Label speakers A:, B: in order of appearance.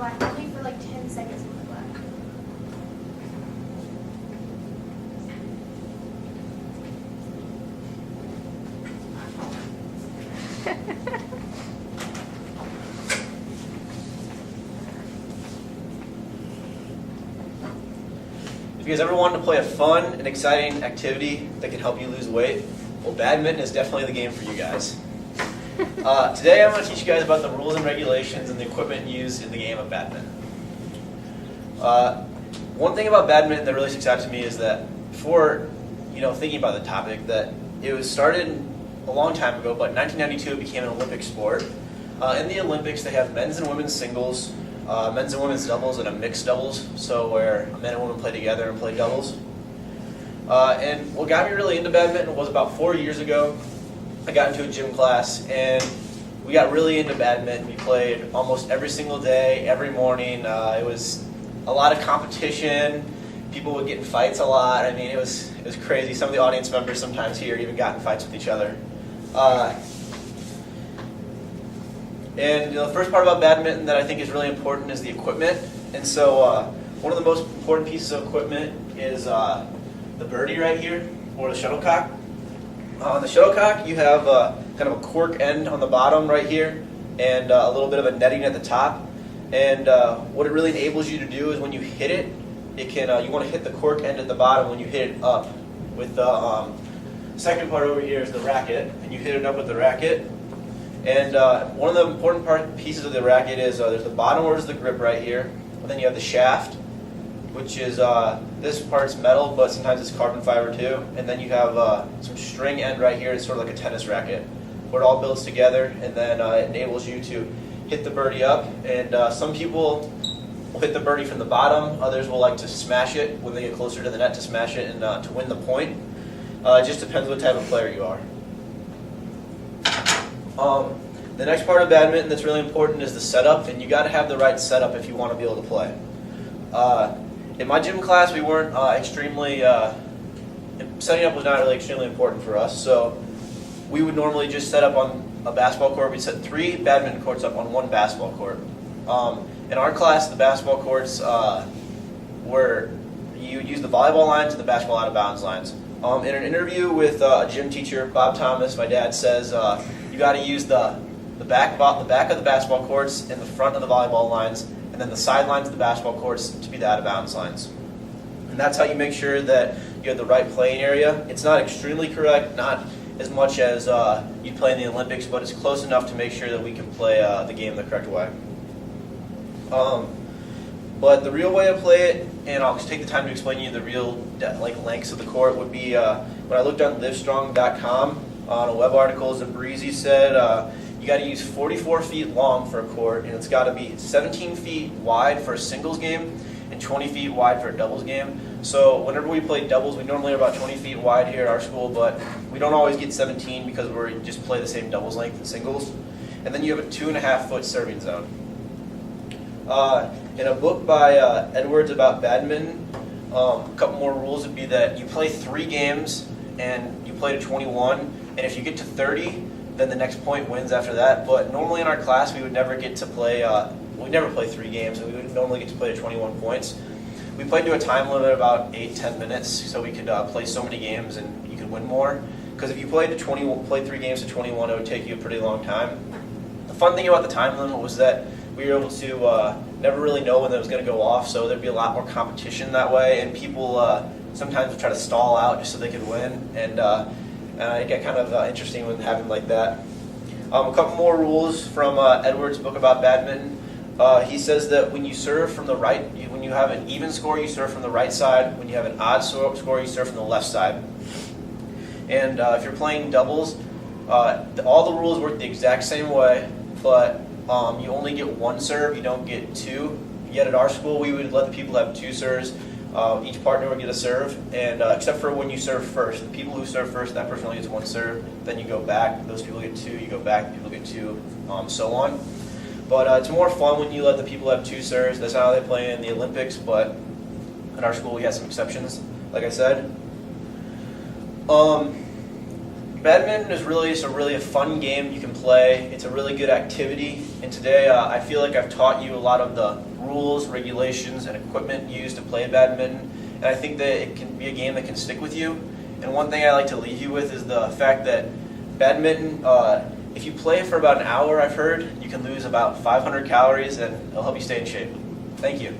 A: black. Only for like 10 seconds on the black.
B: If you guys ever wanted to play a fun and exciting activity that can help you lose weight, well, badminton is definitely the game for you guys. Today I'm going to teach you guys about the rules and regulations and the equipment used in the game of badminton. One thing about badminton that really sticks out to me is that before, thinking about the topic, that it was started a long time ago, but in 1992 it became an Olympic sport. In the Olympics they have men's and women's singles, men's and women's doubles, and a mixed doubles, so where men and women play together and play doubles. And what got me really into badminton was about 4 years ago. I got into a gym class and we got really into badminton. We played almost every single day, every morning. It was a lot of competition. People would get in fights a lot. I mean, it was crazy. Some of the audience members sometimes here even got in fights with each other. And the first part about badminton that I think is really important is the equipment. And so one of the most important pieces of equipment is the birdie right here, or the shuttlecock. On the shuttlecock, you have kind of a cork end on the bottom right here, and a little bit of a netting at the top. And what it really enables you to do is when you hit it, you want to hit the cork end at the bottom when you hit it up. With the second part over here is the racket, and you hit it up with the racket. And one of the important pieces of the racket is there's the bottom, where is the grip right here, and then you have the shaft, which is this part's metal, but sometimes it's carbon fiber too. And then you have some string end right here. It's sort of like a tennis racket, where it all builds together, and then it enables you to hit the birdie up. And some people will hit the birdie from the bottom. Others will like to smash it when they get closer to the net to smash it and to win the point. It just depends what type of player you are. The next part of badminton that's really important is the setup, and you got to have the right setup if you want to be able to play. In my gym class, we weren't setting up was not really extremely important for us, so we would normally just set up on a basketball court. We'd set 3 badminton courts up on one basketball court. In our class, the basketball courts were, you would use the volleyball lines and the basketball out of bounds lines. In an interview with a gym teacher, Bob Thomas, my dad says you got to use the back of the basketball courts and the front of the volleyball lines, and then the sidelines of the basketball courts to be the out of bounds lines. And that's how you make sure that you have the right playing area. It's not extremely correct, not as much as you'd play in the Olympics, but it's close enough to make sure that we can play the game the correct way. But the real way to play it, and I'll just take the time to explain to you the real lengths of the court, would be when I looked on livestrong.com on a web article, Zabreezy said you got to use 44 feet long for a court, and it's got to be 17 feet wide for a singles game and 20 feet wide for a doubles game. So whenever we play doubles, we normally are about 20 feet wide here at our school, but we don't always get 17 because we just play the same doubles length in singles. And then you have a 2.5-foot serving zone. In a book by Edwards about badminton, a couple more rules would be that you play 3 games and you play to 21, and if you get to 30, then the next point wins after that. But normally in our class, we would never get to play, we never play 3 games, and we would normally get to play to 21 points. We played to a time limit of about 8-10 minutes, so we could play so many games and you could win more. Because if you played 3 games to 21, it would take you a pretty long time. The fun thing about the time limit was that we were able to never really know when it was going to go off, so there'd be a lot more competition that way, and people sometimes would try to stall out just so they could win, and it got kind of interesting when it happened like that. A couple more rules from Edwards' book about badminton. He says that when you serve from the right, when you have an even score, you serve from the right side. When you have an odd score, you serve from the left side. And if you're playing doubles, all the rules work the exact same way, but you only get 1 serve, you don't get 2. Yet at our school, we would let the people have 2 serves. Each partner would get a serve, and except for when you serve first. The people who serve first, that person only gets 1 serve. Then you go back, those people get 2, you go back, people get 2, so on. But it's more fun when you let the people have 2 serves. That's not how they play in the Olympics, but at our school we had some exceptions, like I said. Badminton is really just a fun game you can play. It's a really good activity. And today I feel like I've taught you a lot of the rules, regulations, and equipment used to play badminton. And I think that it can be a game that can stick with you. And one thing I like to leave you with is the fact that badminton, if you play for about an hour, I've heard, you can lose about 500 calories and it'll help you stay in shape. Thank you.